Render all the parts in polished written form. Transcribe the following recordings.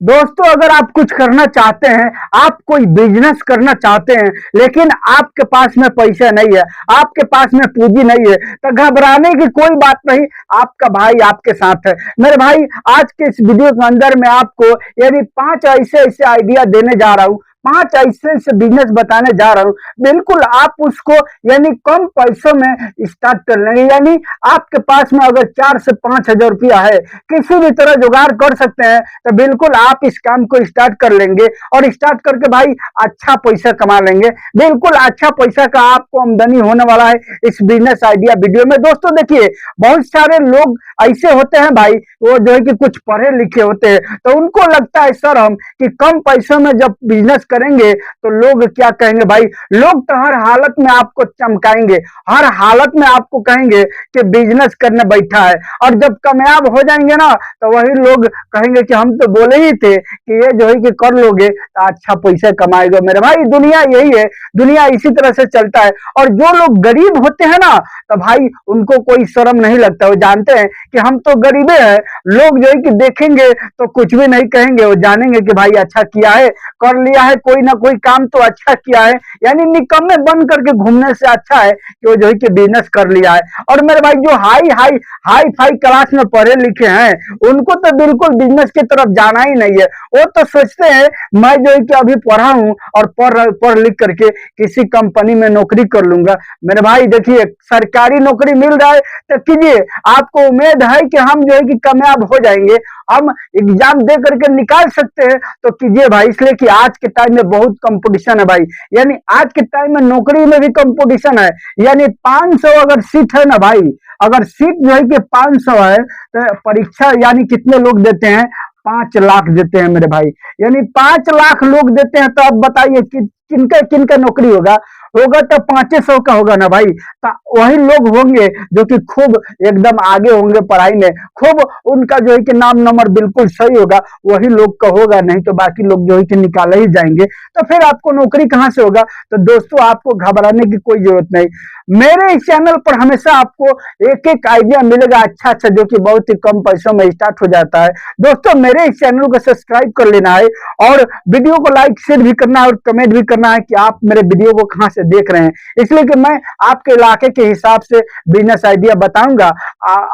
दोस्तों, अगर आप कुछ करना चाहते हैं, आप कोई बिजनेस करना चाहते हैं, लेकिन आपके पास में पैसा नहीं है, आपके पास में पूंजी नहीं है, तो घबराने की कोई बात नहीं। आपका भाई आपके साथ है। मेरे भाई, आज के इस वीडियो के अंदर मैं आपको यानी 5 ऐसे ऐसे आइडिया देने जा रहा हूं, 5 ऐसे ऐसे बिजनेस बताने जा रहा हूं। बिल्कुल आप उसको यानी कम पैसों में स्टार्ट कर लेंगे। यानी आपके पास में अगर 4 से 5 हजार रुपया है, किसी भी तरह जुगाड़ कर सकते हैं, तो बिल्कुल आप इस काम को स्टार्ट कर लेंगे और स्टार्ट करके भाई अच्छा पैसा कमा लेंगे। बिल्कुल अच्छा पैसा का आपको आमदनी होने वाला है इस बिजनेस आइडिया वीडियो में। दोस्तों देखिए, बहुत सारे लोग ऐसे होते हैं भाई, वो जो है कि कुछ पढ़े लिखे होते हैं, तो उनको लगता है सर हम कि कम पैसों में जब बिजनेस करेंगे तो लोग क्या कहेंगे। भाई, लोग तो हर हालत में आपको चमकाएंगे, हर हालत में आपको कहेंगे कि बिजनेस करने बैठा है, और जब कामयाब हो जाएंगे ना, तो वही लोग कहेंगे कि हम तो बोले ही थे कि ये जो है कि कर लोगे तो अच्छा पैसा कमाएगा। मेरे भाई, दुनिया यही है, दुनिया इसी तरह से चलता है। और जो लोग गरीब होते हैं ना, तो भाई उनको कोई शर्म नहीं लगता। वो जानते हैं कि हम तो गरीबे हैं, लोग जो है कि देखेंगे तो कुछ भी नहीं कहेंगे, वो जानेंगे कि भाई अच्छा किया है, कर लिया है, कोई ना कोई काम तो अच्छा किया है। यानी निकम्मे बन करके घूमने से अच्छा है कि वो जो है कि बिजनेस कर लिया है। और मेरे भाई, जो high high hi fi class में पढ़े लिखे हैं, उनको तो बिल्कुल बिजनेस की तरफ जाना ही नहीं है। वो तो सोचते हैं मैं जो है कि अभी पढ़ा हूं और पढ़ लिख करके किसी कंपनी में नौकरी कर लूंगा। मेरे भाई देखिए, सरकारी नौकरी मिल रहा है तो कीजिए, आपको उम्मीद है कि हम जो है कि कामयाब हो जाएंगे, हम एग्जाम दे करके निकाल सकते हैं, तो कीजिए भाई। इसलिए कि आज के टाइम में बहुत कंपटीशन है भाई, यानी आज के टाइम में नौकरी में भी कंपटीशन है। यानी 500 अगर सीट है ना भाई, अगर सीट जो है कि 500 है, तो परीक्षा यानी कितने लोग देते हैं? 5 लाख देते हैं मेरे भाई। यानी 5 लाख लोग देते हैं, तो अब बताइए कि किनका किनका नौकरी होगा? होगा तो 500 का होगा ना भाई। तो वही लोग होंगे जो कि खूब एकदम आगे होंगे पढ़ाई में, खूब उनका जो है कि नाम नंबर बिल्कुल सही होगा, वही लोग का होगा। नहीं तो बाकी लोग जो है कि निकाले ही जाएंगे, तो फिर आपको नौकरी कहां से होगा? तो दोस्तों, आपको घबराने की कोई जरूरत नहीं। मेरे इस चैनल पर हमेशा आपको एक एक आइडिया मिलेगा अच्छा अच्छा, जो कि बहुत ही कम पैसों में स्टार्ट हो जाता है। दोस्तों, मेरे इस चैनल को सब्सक्राइब कर लेना है, और वीडियो को लाइक शेयर भी करना है, और कमेंट भी करना है कि आप मेरे वीडियो को कहां से देख रहे हैं। इसलिए कि मैं आपके इलाके के हिसाब से बिजनेस आइडिया बताऊंगा,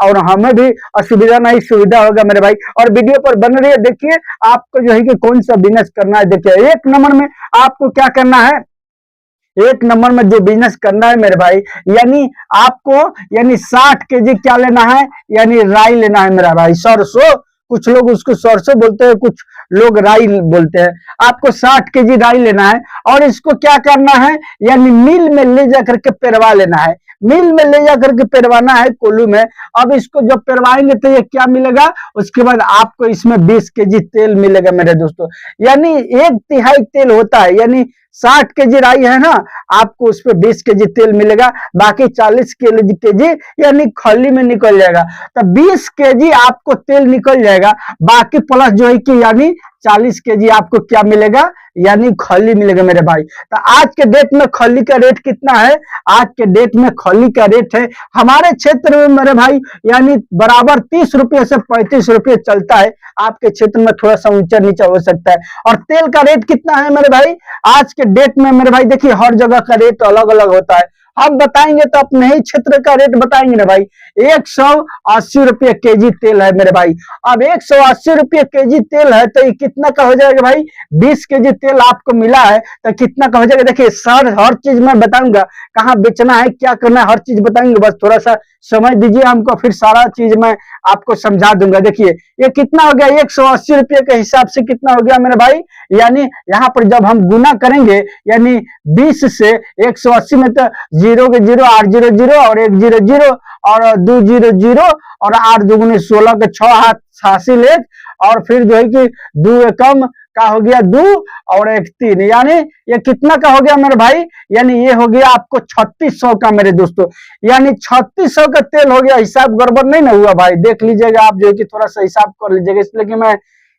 और हमें भी असुविधा नहीं सुविधा होगा मेरे भाई। और वीडियो पर बन रही है, देखिए आपको जो है कि कौन सा बिजनेस करना है। देखिए, एक नंबर में आपको क्या करना है, एक नंबर में जो बिजनेस करना है मेरे भाई, यानी आपको यानी 60 केजी क्या लेना है, यानी राई लेना है मेरा भाई। सरसों, कुछ लोग उसको सरसों बोलते हैं, कुछ लोग राई बोलते हैं। आपको 60 केजी राई लेना है, और इसको क्या करना है, यानी मिल में ले जाकर के पेरवा लेना है। मिल में ले जाकर के पेरवाना है कोल्हू में। अब इसको जब पेरवाएंगे तो ये क्या मिलेगा, उसके बाद आपको इसमें 20 केजी तेल मिलेगा मेरे दोस्तों। यानी 1/3 तेल होता है, यानी 60 केजी राई है ना, आपको उस पर 20 केजी तेल मिलेगा, बाकी 40 केजी यानी खली में निकल जाएगा। तो 20 केजी आपको तेल निकल जाएगा, बाकी प्लस जो है कि यानी 40 केजी आपको क्या मिलेगा, यानी खली मिलेगा मेरे भाई। तो आज के डेट में खली का रेट कितना है? आज के डेट में खली का रेट है हमारे क्षेत्र में मेरे भाई, यानी बराबर 30 रुपये से 35 रुपये चलता है। आपके क्षेत्र में थोड़ा सा ऊंचा नीचा हो सकता है। और तेल का रेट कितना है मेरे भाई आज के डेट में? मेरे भाई देखिए, हर जगह का रेट अलग अलग होता है। हम बताएंगे तो अपने ही क्षेत्र का रेट बताएंगे ना भाई। 180 रुपये केजी तेल है मेरे भाई। अब 180 रुपये केजी तेल है, तो ये कितना का हो जाएगा भाई? 20 केजी तेल आपको मिला है, तो कितना का हो जाएगा? देखिए सर, हर चीज मैं बताऊंगा, कहाँ बेचना है, क्या करना है, हर चीज बताएंगे। बस थोड़ा सा समझ दीजिए हमको, फिर सारा चीज मैं आपको समझा दूंगा। देखिए ये कितना हो गया, 180 रुपये के हिसाब से कितना हो गया मेरे भाई? यानी यहाँ पर जब हम गुना करेंगे, यानी 20 से 180 में, तो 0 के 0, 8 0 0 और 1 0 0 और 2 0 0 और 8 दूगुने 16 के 6 हाथ 86 लेख, और फिर जो है कि 2 एकम का हो गया 2 और 1 3, यानी ये कितना का हो गया मेरे भाई? यानी ये हो गया आपको 3600 का मेरे दोस्तों। यानी 3600 का तेल हो गया। हिसाब गड़बड़ नहीं ना हुआ भाई? देख लीजिएगा आप, जो है कि थोड़ा सा हिसाब कर लीजिएगा। इसलिए कि मैं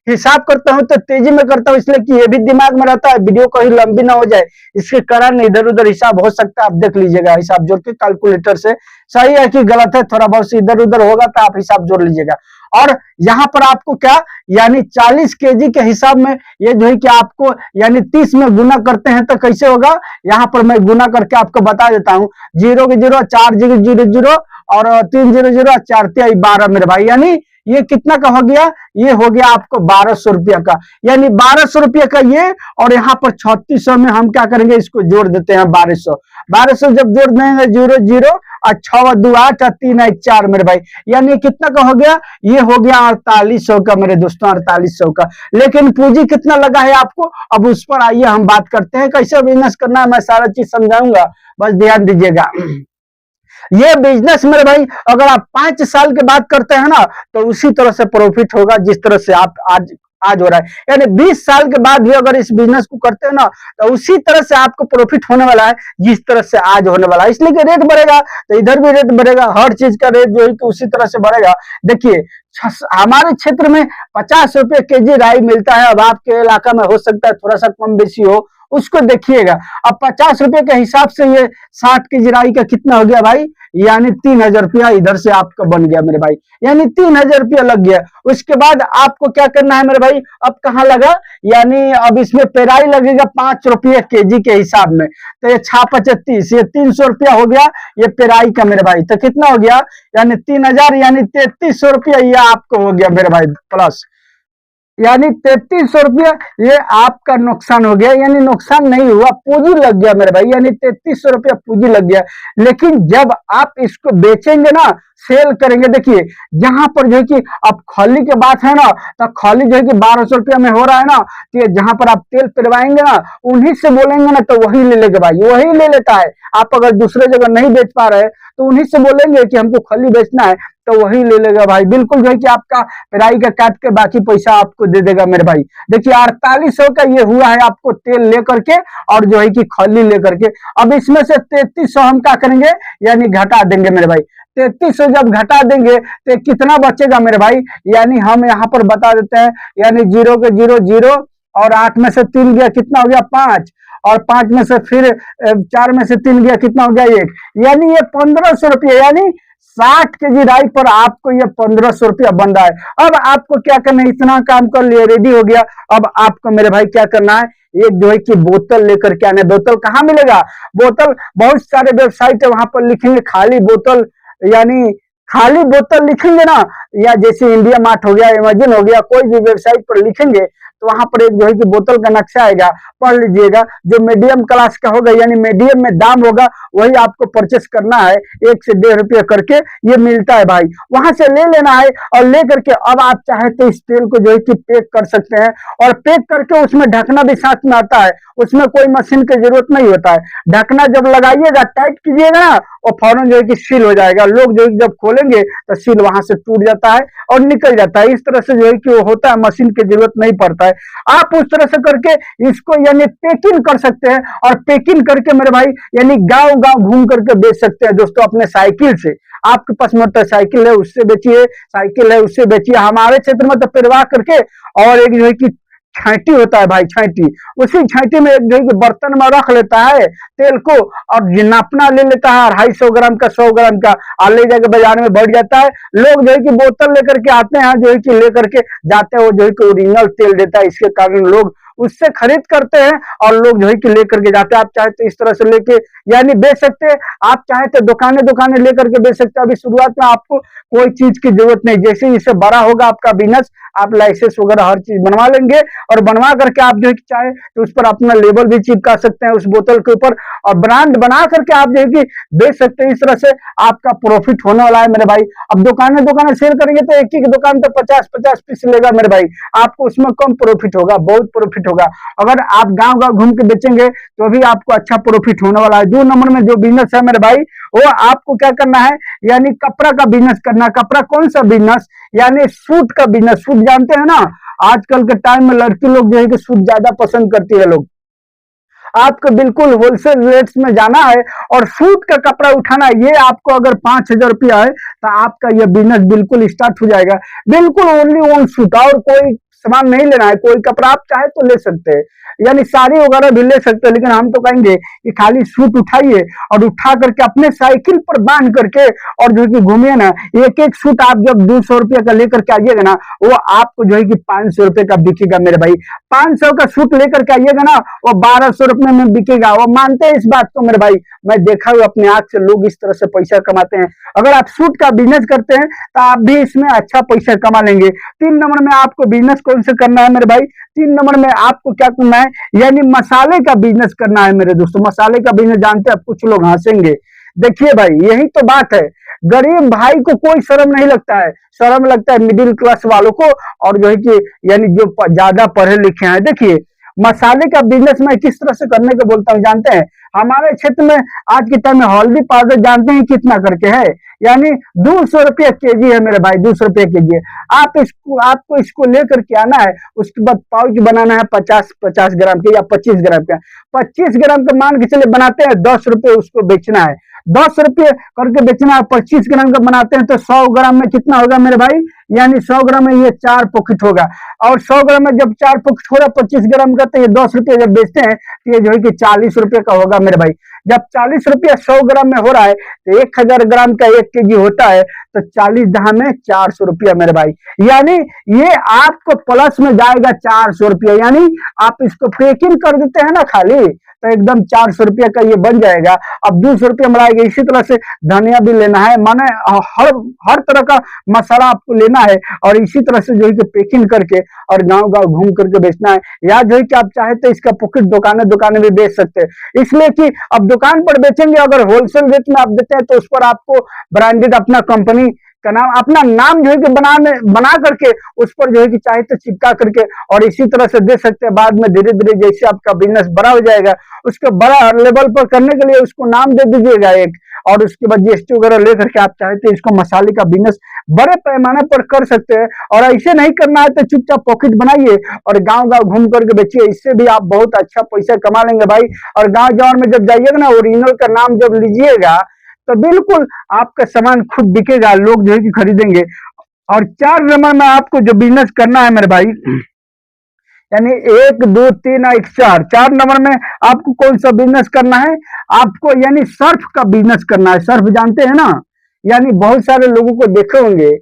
हिसाब करता हूं तो तेजी में करता हूं, इसलिए कि ये भी दिमाग में रहता है, वीडियो कहीं लंबी ना हो जाए, इसके कारण इधर उधर हिसाब हो सकता है। आप देख लीजिएगा, हिसाब जोड़ के कैलकुलेटर से। सही है कि गलत है, थोड़ा बहुत इधर उधर होगा तो आप हिसाब जोड़ लीजिएगा। और यहाँ पर आपको क्या यानी 40 केजी के हिसाब में ये जो है कि आपको यानी 30 में गुना करते हैं तो कैसे होगा, यहाँ पर मैं गुना करके आपको बता देता हूँ। 0 के 0 4 जीरो जीरो जीरो और 3 0 0 4 3 12 मेरे भाई, यानी ये कितना का हो गया, ये हो गया आपको 1200 रुपया का, यानी 1200 रुपया का ये। और यहाँ पर 3600 में हम क्या करेंगे, इसको जोड़ देते हैं 1200 1200 जब जोड़ देंगे 0 0 और 6 2 8 और 3 1 4 मेरे भाई, यानी कितना का हो गया, ये हो गया 4800 का मेरे दोस्तों, 4800 का। लेकिन पूंजी कितना लगा है आपको, अब उस पर आइए हम बात करते हैं कैसे बिजनेस करना है, मैं सारा चीज समझाऊंगा, बस ध्यान दीजिएगा। ये बिजनेस मेरे भाई अगर आप 5 साल के बाद करते हैं ना तो उसी तरह से प्रॉफिट होगा जिस तरह से आप आज आज हो रहा है, यानी 20 साल के बाद भी अगर इस बिजनेस को करते हैं ना तो उसी तरह से आपको प्रॉफिट होने वाला है जिस तरह से आज होने वाला है। इसलिए कि रेट बढ़ेगा तो इधर भी रेट बढ़ेगा, हर चीज का रेट जो है कि उसी तरह से बढ़ेगा। देखिए हमारे क्षेत्र में 50 रुपये केजी राई मिलता है, अब आपके इलाका में हो सकता है थोड़ा सा कम बेसी हो, उसको देखिएगा। अब 50 रुपये के हिसाब से ये 60 केजी राई का कितना हो गया भाई, यानी 3000 रुपया इधर से आपका बन गया मेरे भाई, यानी 3000 रुपया लग गया। उसके बाद आपको क्या करना है मेरे भाई, अब कहाँ लगा, यानी अब इसमें पेराई लगेगा 5 रुपये केजी के हिसाब में, तो ये 6 ये 300 रुपया हो गया ये पेराई का मेरे भाई, तो कितना हो गया, यानी 3000 यानी 3300 रुपया ये आपको हो गया मेरे भाई प्लस, यानी 3300 रुपया ये आपका नुकसान हो गया, यानी नुकसान नहीं हुआ, पूंजी लग गया मेरे भाई, यानी 3300 रुपया पूंजी लग गया। लेकिन जब आप इसको बेचेंगे ना, सेल करेंगे, देखिए जहां पर जो है कि अब खली के बात है ना, तो खली जो है कि 1200 रुपया में हो रहा है ना, तो जहां पर आप तेल पिलवाएंगे ना उन्हीं से बोलेंगे ना तो वही ले लेगा भाई, वही ले लेता है। आप अगर दूसरे जगह नहीं बेच पा रहे तो उन्हीं से बोलेंगे कि हमको खली बेचना है तो वही ले लेगा भाई, बिल्कुल जो है कि आपका पेराई का काट के बाकी पैसा आपको दे देगा मेरे भाई। देखिए 4800 का ये हुआ है आपको तेल लेकर के और जो है कि खली लेकर के। अब इसमें से 3300 हम क्या करेंगे, यानी घटा देंगे मेरे भाई। 3300 जब घटा देंगे तो कितना बचेगा मेरे भाई, यानी हम यहाँ पर बता देते हैं, यानी 0 के 0 0 और 8 में से 3 गया कितना हो गया 5, और 5 में से फिर 4 में से 3 गया कितना हो गया 1, यानी ये 1500 रुपये, यानी 60 केजी राई पर आपको ये 1500 रुपया बन रहा है। अब आपको क्या करना है, इतना काम कर लिया, रेडी हो गया। अब आपको मेरे भाई क्या करना है, एक जो है कि बोतल लेकर के आना है। बोतल कहाँ मिलेगा, बोतल बहुत सारे वेबसाइट है वहां पर लिखेंगे खाली बोतल, यानी खाली बोतल लिखेंगे ना, या जैसे इंडिया मार्ट हो गया, अमेजन हो गया, कोई भी वेबसाइट पर लिखेंगे तो वहां पर एक जो है कि बोतल का नक्शा आएगा, पढ़ लीजिएगा। जो मीडियम क्लास का होगा यानी मीडियम में दाम होगा वही आपको परचेस करना है, 1 से 1.5 रुपये करके ये मिलता है भाई, वहां से ले लेना है। और ले करके अब आप चाहे तो इस तेल को जो है कि पैक कर सकते हैं, और पैक करके उसमें ढकना भी साथ में आता है, उसमें कोई मशीन की जरूरत नहीं होता है। ढकना जब लगाइएगा टाइट कीजिएगा ना और फौरन जो है कि सील हो जाएगा। लोग जो जब खोलेंगे तो सील वहां से टूट जाता है और निकल जाता है, इस तरह से जो है कि वो होता है, मशीन की जरूरत नहीं पड़ता है। आप उस तरह से करके इसको यानी पैकिंग कर सकते हैं, और पैकिंग करके मेरे भाई यानी गांव गांव घूम करके बेच सकते हैं दोस्तों अपने साइकिल से। आपके पास मोटरसाइकिल है उससे बेचिए, साइकिल है उससे बेचिए। हमारे क्षेत्र में तो पिरवा करके, और एक जो है कि छांटी होता है भाई, छांटी, उसी छांटी में एक जो है कि बर्तन में रख लेता है तेल को और नापना ले लेता है 250 ग्राम का, 100 ग्राम का, और ले जाकर बाजार में बढ़ जाता है। लोग जो है कि बोतल लेकर के आते हैं, जो है कि लेकर के जाते हैं, वो जो है कि ओरिजिनल तेल देता है, इसके कारण लोग उससे खरीद करते हैं और लोग जो है कि लेकर के जाते हैं। आप चाहे तो इस तरह से लेके यानी बेच सकते हैं, आप चाहे तो दुकानें दुकानें लेकर के बेच सकते हैं। अभी शुरुआत में आपको कोई चीज की जरूरत नहीं, जैसे ही इससे बड़ा होगा आपका बिजनेस, आप लाइसेंस वगैरह हर चीज बनवा लेंगे, और बनवा करके आप जो है कि चाहे तो उस पर अपना लेबल भी चिपका सकते हैं उस बोतल के ऊपर, और ब्रांड बना करके आप जो है कि बेच सकते हैं। इस तरह से आपका प्रॉफिट होने वाला है मेरे भाई। अब दुकानें दुकानें सेल करेंगे तो एक ही दुकान तो 50-50 पीस लेगा मेरे भाई, आपको उसमें कम प्रॉफिट होगा, बहुत प्रॉफिट होगा। अगर आप गांव गांव घूम के बेचेंगे तो भी आपको अच्छा प्रॉफिट होने वाला है। 2 नंबर में जो बिजनेस है मेरे भाई, वो आपको क्या करना है, यानी कपड़ा का बिजनेस करना। कपड़ा कौन सा बिजनेस, यानी सूट का बिजनेस। सूट जानते हैं ना, आजकल के टाइम में लड़की लोग जो है कि सूट ज्यादा पसंद करती है लोग। आपको बिल्कुल होलसेल रेट्स में जाना है और सूट का कपड़ा उठाना है। ये आपको अगर 5000 रुपया है तो आपका ये बिजनेस बिल्कुल स्टार्ट हो जाएगा, बिल्कुल ओनली वन सूट, और कोई सामान नहीं लेना है, कोई कपड़ा आप चाहे तो ले सकते हैं, यानी साड़ी वगैरह भी ले सकते हैं, लेकिन हम तो कहेंगे कि खाली सूट उठाइए और उठा करके अपने साइकिल पर बांध करके और जो है कि घूमिए ना। एक एक सूट आप जब 200 रुपये का लेकर के आइएगा ना, वो आपको जो है कि 500 रुपये का बिकेगा मेरे भाई। 500 का सूट लेकर के आइएगा ना, वो 1200 रुपये में बिकेगा। वो मानते हैं इस बात को मेरे भाई? मैं देखा हूँ अपने आंख से, लोग इस तरह से पैसा कमाते हैं। अगर आप सूट का बिजनेस करते हैं तो आप भी इसमें अच्छा पैसा कमा लेंगे। 3 नंबर में आपको बिजनेस कौन से करना है मेरे भाई? 3 नंबर में आपको क्या करना है, यानी मसाले का बिजनेस करना है मेरे दोस्तों। मसाले का बिजनेस जानते हैं आप? कुछ लोग हंसेंगे। देखिए भाई, यही तो बात है, गरीब भाई को कोई शर्म नहीं लगता है, शर्म लगता है मिडिल क्लास वालों को, और जो है कि यानी जो ज्यादा पढ़े लिखे हैं। देखिए, मसाले का बिजनेस मैं किस तरह से करने को बोलता हूँ जानते हैं? हमारे क्षेत्र में आज के टाइम में हल्दी पाउडर जानते हैं कितना करके है? यानी 200 रुपया केजी है मेरे भाई, 200 रुपया केजी है। आपको इसको लेकर के आना है, उसके बाद पाउच बनाना है 50-50 ग्राम के या 25 ग्राम का। 25 ग्राम का मान के चले बनाते हैं, 10 रुपये उसको बेचना है। 10 रुपये करके बेचना है। 25 ग्राम का बनाते हैं तो 100 ग्राम में कितना होगा मेरे भाई? यानी 100 ग्राम में ये 4 पॉकेट होगा, और 100 ग्राम में जब 4 पॉकेट हो रहा 25 ग्राम का, तो ये 10 रुपये जब बेचते हैं तो ये जो है कि 40 रुपये का होगा मेरे भाई। जब 40 रुपया 100 ग्राम में हो रहा है तो 1000 ग्राम का 1 केजी होता है, तो 40 दहा में 400 रुपया मेरे भाई। यानी ये आपको प्लस में जाएगा 400 रुपया, यानी आप इसको पैकिंग कर देते हैं ना खाली, तो एकदम 400 रुपया का ये बन जाएगा। अब 200 रुपया मिलाएगा। इसी तरह से धनिया भी लेना है, माने हर तरह का मसाला आपको लेना है, और इसी तरह से जो है कि पैकिंग करके और गांव गांव घूम करके बेचना है। या जो है कि आप चाहे तो इसका पॉकेट दुकानें भी बेच सकते हैं, इसलिए कि अब दुकान पर बेचेंगे, अगर होलसेल रेट में आप देते हैं तो उस पर आपको ब्रांडेड अपना कंपनी का नाम, अपना नाम जो है कि बना करके उस पर जो है कि चाहे तो चिपका करके और इसी तरह से दे सकते हैं। बाद में धीरे धीरे जैसे आपका बिजनेस बड़ा हो जाएगा, उसके बड़ा लेवल पर करने के लिए उसको नाम दे दीजिएगा एक, और उसके बाद जीएसटी वगैरह लेकर के आप चाहे तो इसको मसाले का बिजनेस बड़े पैमाने पर कर सकते हैं। और ऐसे नहीं करना है तो चुपचाप पॉकेट बनाइए और गांव गांव घूम करके बेचिए, इससे भी आप बहुत अच्छा पैसा कमा लेंगे भाई। और गांव जवान में जब जाइएगा ना, ओरिजिनल का नाम जब लीजिएगा तो बिल्कुल आपका सामान खुद बिकेगा, लोग जो है कि खरीदेंगे। और 4 नंबर में आपको जो बिजनेस करना है मेरे भाई, यानी 1 2 3 और 4 नंबर में आपको कौन सा बिजनेस करना है? आपको यानी सर्फ का बिजनेस करना है। सर्फ जानते हैं ना? यानी बहुत सारे लोगों को देखे होंगे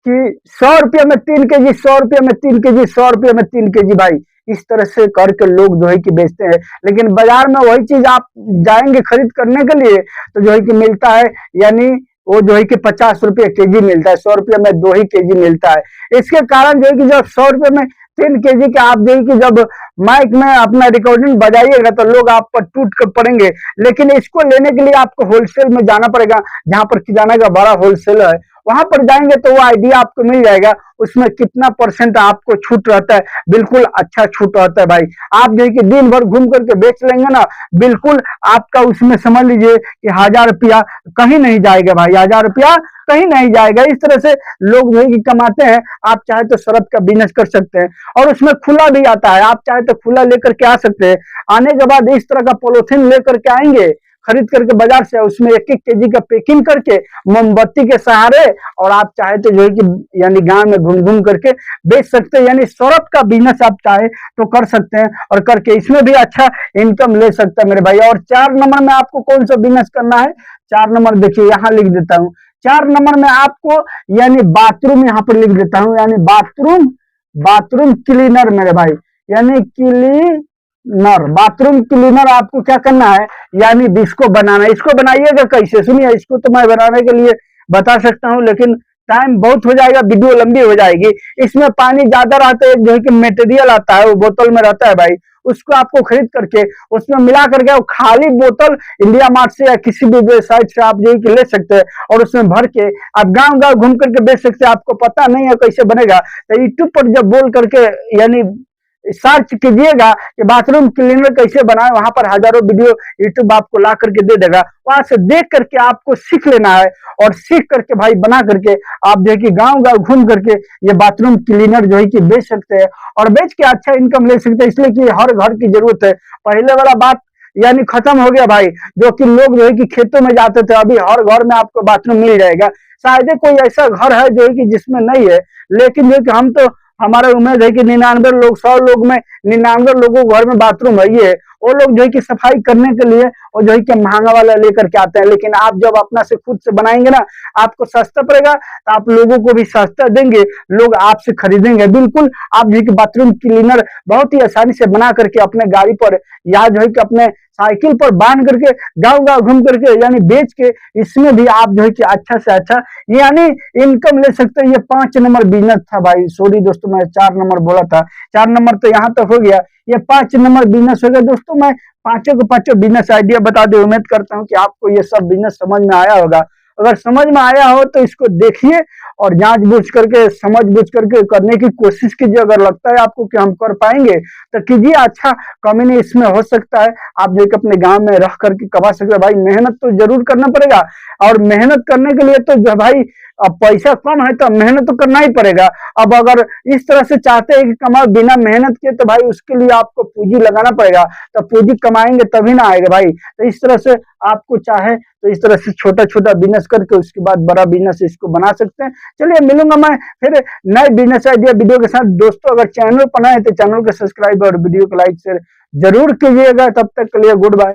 कि 100 रुपया में 3 केजी, 100 रुपया में 3 केजी, 100 रुपया में 3 केजी भाई, इस तरह से करके लोग जो है कि बेचते हैं। लेकिन बाजार में वही चीज आप जाएंगे खरीद करने के लिए तो जो है कि मिलता है, यानी वो जो है कि 50 रुपये केजी मिलता है, 100 रुपया में 2 ही केजी मिलता है। इसके कारण जो है कि जब 100 रुपये में 3 केजी का आप जो है कि जब माइक में अपना रिकॉर्डिंग बजाइएगा तो लोग आप पर टूट कर पड़ेंगे। लेकिन इसको लेने के लिए आपको होलसेल में जाना पड़ेगा, जहां पर किराना का बड़ा होलसेल है, वहां पर जाएंगे तो वो आइडिया आपको मिल जाएगा, उसमें कितना % आपको छूट रहता है। बिल्कुल अच्छा छूट रहता है भाई। आप जो है कि दिन भर घूम करके बेच लेंगे ना, बिल्कुल आपका उसमें समझ लीजिए कि 1000 रुपया कहीं नहीं जाएगा भाई, 1000 रुपया कहीं नहीं जाएगा। इस तरह से लोग जो है कि कमाते हैं। आप चाहे तो सरफ का बिजनेस कर सकते हैं, और उसमें खुला भी आता है, आप चाहे तो खुला लेकर के आ सकते हैं। आने के बाद इस तरह का पॉलिथीन लेकर के आएंगे खरीद करके बाजार से, उसमें 1-1 केजी का पैकिंग करके मोमबत्ती के सहारे, और आप चाहे तो जो है कि यानी गांव में घूम घूम करके बेच सकते हैं। यानी सरफ का बिजनेस आप चाहे तो कर सकते हैं, और करके इसमें भी अच्छा इनकम ले सकते हैं मेरे भाई। और 4 नंबर में आपको कौन सा बिजनेस करना है? 4 नंबर देखिए, यहाँ लिख देता हूँ। 4 नंबर में आपको यानी बाथरूम, यहाँ पर लिख देता हूँ, यानी बाथरूम क्लीनर मेरे भाई, यानी बाथरूम क्लीनर आपको क्या करना है, यानी इसको बनाना है। इसको बनाइएगा कैसे, सुनिए, इसको तो मैं बनाने के लिए बता सकता हूँ, लेकिन टाइम बहुत हो जाएगा, वीडियो लंबी हो जाएगी। इसमें पानी ज्यादा रहता है, जो है कि मटेरियल आता है वो बोतल में रहता है भाई, उसको आपको खरीद करके उसमें मिला करके, वो खाली बोतल इंडिया मार्ट से या किसी भी वेबसाइट से आप जो है कि ले सकते हैं, और उसमें भर के आप गांव गांव घूम करके बेच सकते हैं। आपको पता नहीं है कैसे बनेगा तो यूट्यूब पर जब बोल करके यानी सर्च कीजिएगा कि बाथरूम क्लीनर कैसे बनाए, वहां पर हजारों वीडियो यूट्यूब आपको ला करके दे देगा। वहां से देख करके आपको सीख लेना है, और सीख करके भाई बना करके आप जो है कि गांव गांव घूम करके ये बाथरूम क्लीनर जो है कि बेच सकते हैं, और बेच के अच्छा इनकम ले सकते हैं। इसलिए कि हर घर की जरूरत है। पहले वाला बात यानी खत्म हो गया भाई, जो कि लोग जो है कि खेतों में जाते थे, अभी हर घर में आपको बाथरूम मिल जाएगा। शायद कोई ऐसा घर है जो है कि जिसमें नहीं है, लेकिन जो कि हमारा उम्मीद है कि 99 लोग, 100 लोग में 99 लोगों के घर में बाथरूम है ये, वो लोग जो है कि सफाई करने के लिए और जो है कि महंगा वाला लेकर के आते हैं। लेकिन आप जब अपना से खुद से बनाएंगे ना, आपको सस्ता पड़ेगा, तो आप लोगों को भी सस्ता देंगे, लोग आपसे खरीदेंगे। बिल्कुल आप जो है कि बाथरूम क्लीनर बहुत ही आसानी से बना करके अपने गाड़ी पर या जो है कि अपने साइकिल पर बांध करके गांव गांव घूम करके यानी बेच के इसमें भी आप जो है कि अच्छा से अच्छा यानी इनकम ले सकते हैं। ये 5 नंबर बिजनेस था भाई, सॉरी दोस्तों मैं 4 नंबर बोला था, 4 नंबर तो यहाँ तक हो गया, ये 5 नंबर बिजनेस हो गया दोस्तों। मैं पांचों को पांचों बिजनेस आइडिया बता दे, उम्मीद करता हूँ कि आपको ये सब बिजनेस समझ में आया होगा। अगर समझ में आया हो तो इसको देखिए और जांच बूझ करके समझ बूझ करके करने की कोशिश कीजिए। अगर लगता है आपको कि हम कर पाएंगे तो कीजिए, अच्छा कमीनी इसमें हो सकता है, आप जो कि अपने गांव में रह करके कमा सकते हैं। भाई मेहनत तो जरूर करना पड़ेगा, और मेहनत करने के लिए तो जो भाई अब पैसा कम है तो मेहनत तो करना ही पड़ेगा। अब अगर इस तरह से चाहते हैं कि कमाओ बिना मेहनत के, तो भाई उसके लिए आपको पूंजी लगाना पड़ेगा, तो पूंजी कमाएंगे तभी ना आएगा भाई। तो इस तरह से आपको चाहे तो इस तरह से छोटा छोटा बिजनेस करके उसके बाद बड़ा बिजनेस इसको बना सकते हैं। चलिए मिलूंगा मैं फिर नए बिजनेस आइडिया वीडियो के साथ दोस्तों। अगर चैनल पर नए तो चैनल को सब्सक्राइब और वीडियो को लाइक शेयर जरूर कीजिएगा। तब तक के लिए गुड बाय।